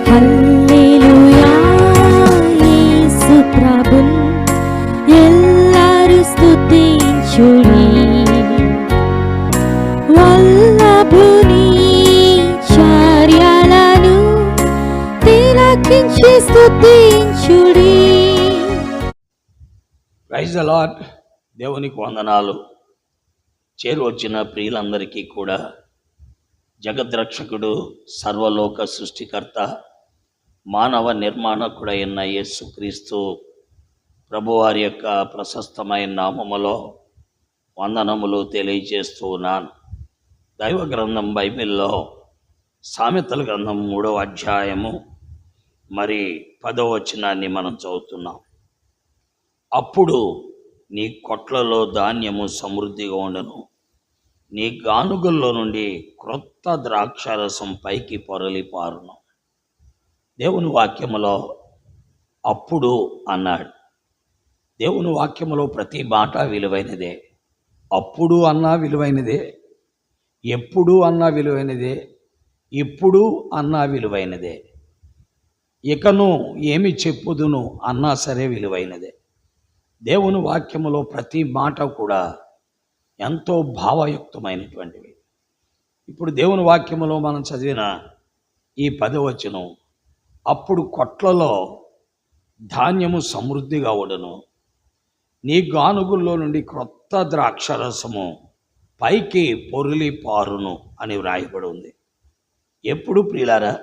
హల్లెలూయా యేసు ప్రభున్ ఎల్లరు స్తుతించుడి. వల్లభుని చర్యలను తిలకించి స్తుతించుడి. Praise the Lord. దేవునికి వందనాలు. చేరువచ్చిన ప్రియులందరికీ కూడా జగద్రక్షకుడు, సర్వలోక సృష్టికర్త, మానవ నిర్మాణకుడైన యేసుక్రీస్తు ప్రభువారి యొక్క ప్రశస్తమైన నామములో వందనములు తెలియజేస్తూ ఉన్నాను. దైవ గ్రంథం బైబిల్లో సామెతల గ్రంథం 3వ అధ్యాయము మరి 10వ వచనాన్ని మనం చదువుతున్నాం. అప్పుడు నీ కొట్లలో ధాన్యము సమృద్ధిగా ఉండను, నీ గానుగుల్లో నుండి క్రొత్త ద్రాక్షారసం పైకి పొరలి పారును. దేవుని వాక్యములో అప్పుడు అన్నాడు. దేవుని వాక్యములో ప్రతి మాట విలువైనదే. అప్పుడు అన్నా విలువైనదే, ఎప్పుడు అన్నా విలువైనదే, ఇప్పుడు అన్నా విలువైనదే, ఇకను ఏమి చెప్పుదును అన్నా సరే విలువైనదే. దేవుని వాక్యములో ప్రతి మాట కూడా ఎంతో భావయుక్తమైనటువంటివి. ఇప్పుడు దేవుని వాక్యములో మనం చదివిన ఈ 10వ వచనం, అప్పుడు కొట్లలో ధాన్యము సమృద్ధిగా ఉండను, నీ గానుగుల్లో నుండి క్రొత్త ద్రాక్షరసము పైకి పొరిలి పారును అని వ్రాయబడి ఉంది. ఎప్పుడు ప్రియులారా?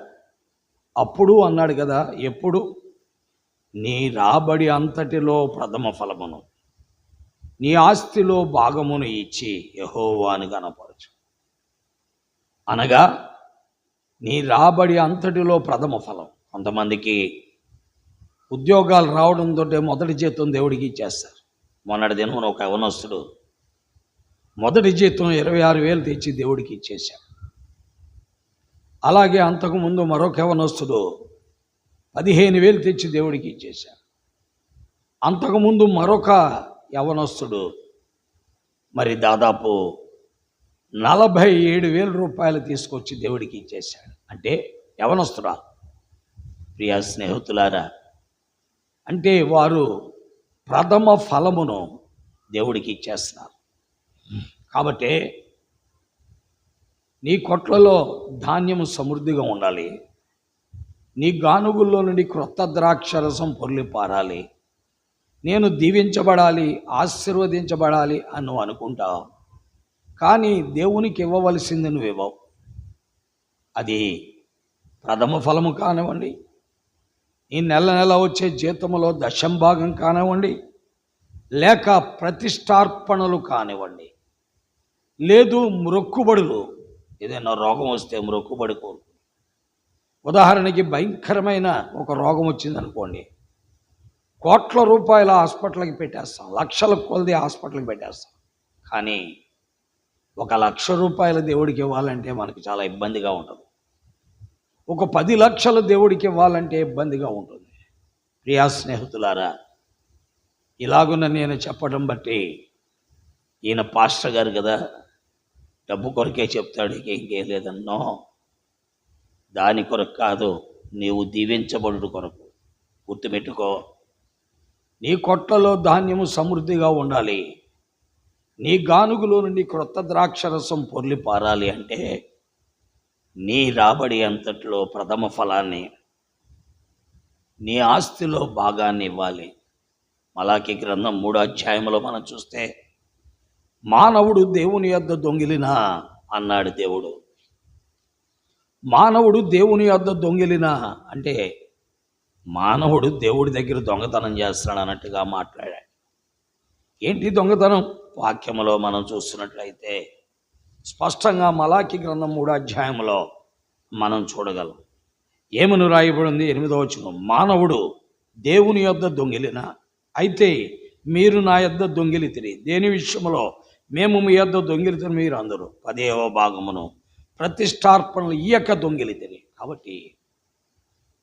అప్పుడు అన్నాడు కదా. ఎప్పుడు? నీ రాబడి అంతటిలో ప్రథమ ఫలమును, నీ ఆస్తిలో భాగమును ఇచ్చి యెహోవాను గణపరచు. అనగా నీ రాబడి అంతటిలో ప్రథమ ఫలం. కొంతమందికి ఉద్యోగాలు రావడంతో మొదటి జీతం దేవుడికి ఇచ్చేస్తారు. మొన్నటి దినం ఒక యవనస్తుడు మొదటి జీతం 26,000 తెచ్చి దేవుడికి ఇచ్చేశాడు. అలాగే అంతకుముందు మరొక యవనస్తుడు 15,000 తెచ్చి దేవుడికి ఇచ్చేశాడు. అంతకుముందు మరొక యవనస్తుడు మరి దాదాపు 47,000 రూపాయలు తీసుకొచ్చి దేవుడికి ఇచ్చేశాడు. అంటే యవనస్తుడా, ప్రియ స్నేహితులారా, అంటే వారు ప్రథమ ఫలమును దేవుడికి ఇచ్చేస్తున్నారు. కాబట్టి నీ కొట్లలో ధాన్యము సమృద్ధిగా ఉండాలి, నీ గానుగుల్లో నుండి క్రొత్త ద్రాక్షరసం పొర్లి పారాలి, నేను దీవించబడాలి, ఆశీర్వదించబడాలి అని నువ్వు అనుకుంటావు. కానీ దేవునికి ఇవ్వవలసింది నువ్వు ఇవ్వవు. అది ప్రథమ ఫలము కానివ్వండి, ఈ నెల నెల వచ్చే జీతములో 10వ భాగం కానివ్వండి, లేక ప్రతిష్టార్పణలు కానివ్వండి, లేదు మ్రొక్కుబడులు. ఏదైనా రోగం వస్తే మ్రొక్కుబడి కోరు. ఉదాహరణకి భయంకరమైన ఒక రోగం వచ్చిందనుకోండి, కోట్ల రూపాయల హాస్పిటల్కి పెట్టేస్తాం, లక్షల కొలది హాస్పిటల్కి పెట్టేస్తాం. కానీ 1,00,000 రూపాయల దేవుడికి ఇవ్వాలంటే మనకు చాలా ఇబ్బందిగా ఉంటుంది. ఒక 10 లక్షల దేవుడికి ఇవ్వాలంటే ఇబ్బందిగా ఉంటుంది. ప్రియా స్నేహితులారా, ఇలాగున్న నేను చెప్పడం బట్టి ఈయన పాస్టర్ గారు కదా, డబ్బు కొరకే చెప్తాడు, ఇంకేం లేదన్నో. దాని కొరకు కాదు, నీవు దీవించబడు కొరకు. గుర్తుపెట్టుకో, నీ కొట్లలో ధాన్యము సమృద్ధిగా ఉండాలి, నీ గానుగులో నుండి క్రొత్త ద్రాక్షరసం పొర్లి పారాలి అంటే నీ రాబడి అంతట్లో ప్రథమ ఫలాన్ని, నీ ఆస్తిలో భాగాన్ని ఇవ్వాలి. మలాకి గ్రంథం 3వ అధ్యాయంలో మనం చూస్తే, మానవుడు దేవుని యొద్ద దొంగిలినా అన్నాడు దేవుడు. మానవుడు దేవుని యొద్ద దొంగిలినా అంటే మానవుడు దేవుడి దగ్గర దొంగతనం చేస్తున్నాడు అన్నట్టుగా మాట్లాడాడు. ఏంటి దొంగతనం? వాక్యములో మనం చూస్తున్నట్లయితే స్పష్టంగా మలాకి గ్రంథం 3వ అధ్యాయంలో మనం చూడగలం. ఏమని రాయబడింది? 8వ వచనం, మానవుడు దేవుని యొద్ద దొంగిలిన అయితే మీరు నా యొద్ద దొంగిలితిరి. దేని విషయంలో? మేము మీ యొద్ద దొంగిలితిరి, మీరు అందరూ 10వ భాగమును ప్రతిష్టార్పణలు ఇయ్యక దొంగిలితిరి. కాబట్టి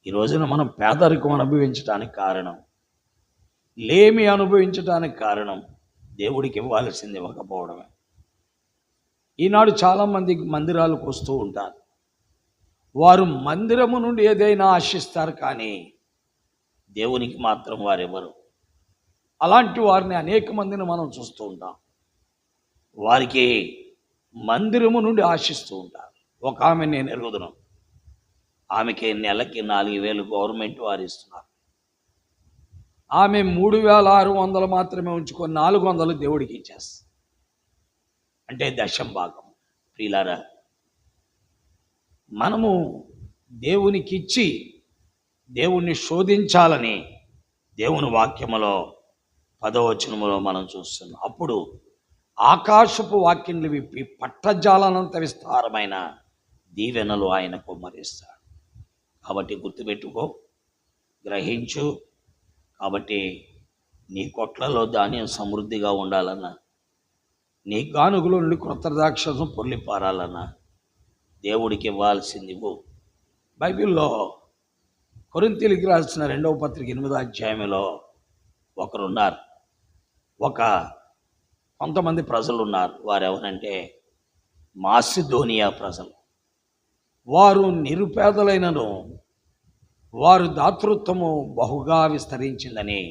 ఈ రోజున మనం పేదరికం అనుభవించడానికి కారణం, లేమి అనుభవించడానికి కారణం దేవుడికి ఇవ్వాల్సింది ఇవ్వకపోవడమే. ఈనాడు చాలామంది మందిరాలకు వస్తూ ఉంటారు, వారు మందిరము నుండి ఏదైనా ఆశిస్తారు, కానీ దేవునికి మాత్రం వారెవరు. అలాంటి వారిని అనేక మందిని మనం చూస్తూ ఉంటాం. వారికి మందిరము నుండి ఆశిస్తూ ఉంటారు. ఒక ఆమె నేను ఎరుగుదును, ఆమెకి నెలకి 4,000 గవర్నమెంట్ వారు ఇస్తున్నారు. ఆమె 3,600 మాత్రమే ఉంచుకొని 400 దేవుడికి ఇచ్చేస్తుంది. అంటే దశం భాగం. ప్రియులారా, మనము దేవునికి ఇచ్చి దేవుణ్ణి శోధించాలని దేవుని వాక్యములో 10వ వచనములో మనం చూస్తున్నాం. అప్పుడు ఆకాశపు వాక్యములు విప్పి పట్టజాలనంత విస్తారమైన దీవెనలు ఆయన కుమ్మరిస్తాడు. కాబట్టి గుర్తుపెట్టుకో, గ్రహించు. కాబట్టి నీ కొట్లలో ధాన్యం సమృద్ధిగా ఉండాలన్నా, నీ గానుగులో నుండి క్రొత్త ద్రాక్షను పొర్లిపారాలన్నా దేవుడికి ఇవ్వాల్సింది ఇవ్వు. బైబిల్లో కొరింథీయులకు రాసిన 2వ పత్రిక 8వ అధ్యాయంలో ఒకరున్నారు, కొంతమంది ప్రజలు ఉన్నారు. వారు ఎవరంటే మాసిదోనియా ప్రజలు. వారు నిరుపేదలైనను వారు దాతృత్వము బహుగా విస్తరించిందని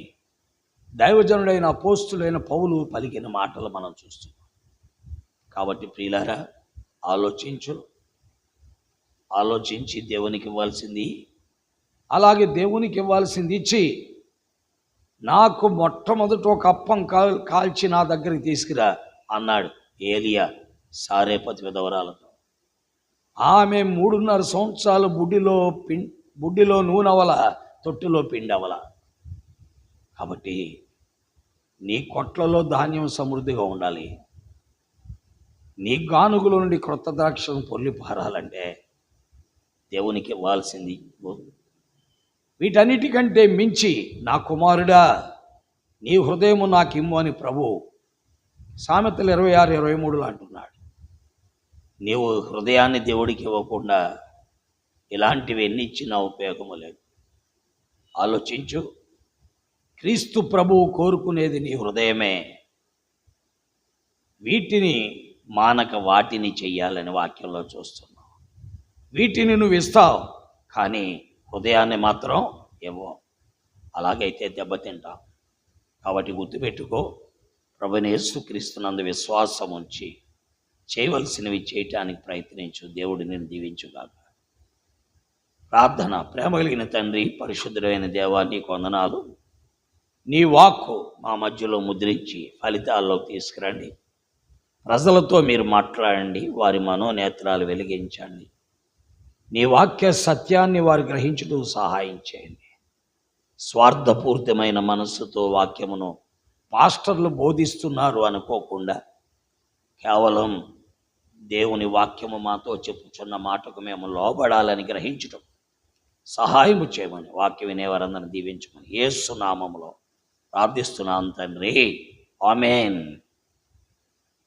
దైవజనుడైన అపోస్తులైన పౌలు పలికిన మాటలు మనం చూస్తున్నాం. కాబట్టి ప్రియులారా, ఆలోచించి దేవునికి ఇవ్వాల్సింది, అలాగే దేవునికి ఇవ్వాల్సింది ఇచ్చి, నాకు మొట్టమొదట ఒక అప్పం కాల్చి నా దగ్గరికి తీసుకురా అన్నాడు ఏలియా సారేపతి విధవరాలతో. ఆమె 3.5 సంవత్సరాలు బుడ్డిలో నూనెవల, తొట్టులో పిండవల. కాబట్టి నీ కొట్లలో ధాన్యం సమృద్ధిగా ఉండాలి. నీ గానుగుల నుండి క్రొత్త ద్రాక్షను పొర్లి పారాలంటే దేవునికి ఇవ్వాల్సింది. వీటన్నిటికంటే మించి నా కుమారుడా, నీ హృదయము నాకు ఇమ్ము అని ప్రభు సామెతలు 26:23 అంటున్నాడు. నీవు హృదయాన్ని దేవుడికి ఇవ్వకుండా ఇలాంటివి ఎన్ని ఇచ్చినా ఉపయోగము లేదు. ఆలోచించు. క్రీస్తు ప్రభువు కోరుకునేది నీ హృదయమే. వీటిని మానక వాటిని చెయ్యాలని వాక్యంలో చూస్తున్నావు. వీటిని నువ్వు ఇస్తావు, కానీ హృదయాన్ని మాత్రం ఇవ్వవు. అలాగైతే దెబ్బతింటావు. కాబట్టి గుర్తుపెట్టుకో, ప్రభువైన యేసుక్రీస్తునందు విశ్వాసం ఉంచి చేయవలసినవి చేయటానికి ప్రయత్నించు. దేవుడు నిన్ను దీవించుగాక. ప్రార్థన. ప్రేమ కలిగిన తండ్రి, పరిశుద్ధుడైన దేవా, నీకు వందనాలు. నీ వాక్కు మా మధ్యలో ముద్రించి ఫలితాల్లో తీసుకురండి. ప్రజలతో మీరు మాట్లాడండి, వారి మనోనేత్రాలు వెలిగించండి. నీ వాక్య సత్యాన్ని వారు గ్రహించుటకు సహాయం చేయండి. స్వార్థపూరితమైన మనస్సుతో వాక్యమును పాస్టర్లు బోధిస్తున్నారు అనుకోకుండా, కేవలం దేవుని వాక్యము మాతో చెప్పుచున్న మాటకు మేము లోబడాలని గ్రహించటం సహాయము చేయమని, వాక్యం వినేవారందరిని దీవించమని యేసు నామములో ప్రార్థిస్తున్నాను తండ్రి. ఆమేన్.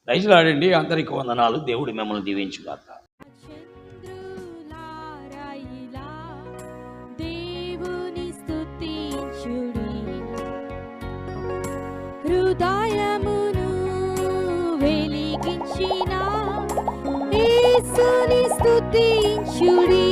రైతులాడండి. అందరికీ వందనాలు. దేవుడు మిమ్మల్ని దీవించుగాక. చంద్రులారాయిలా దేవుని స్తుతించుడి, హృదయమును వెలిగించిన యేసుని స్తుతించుడి.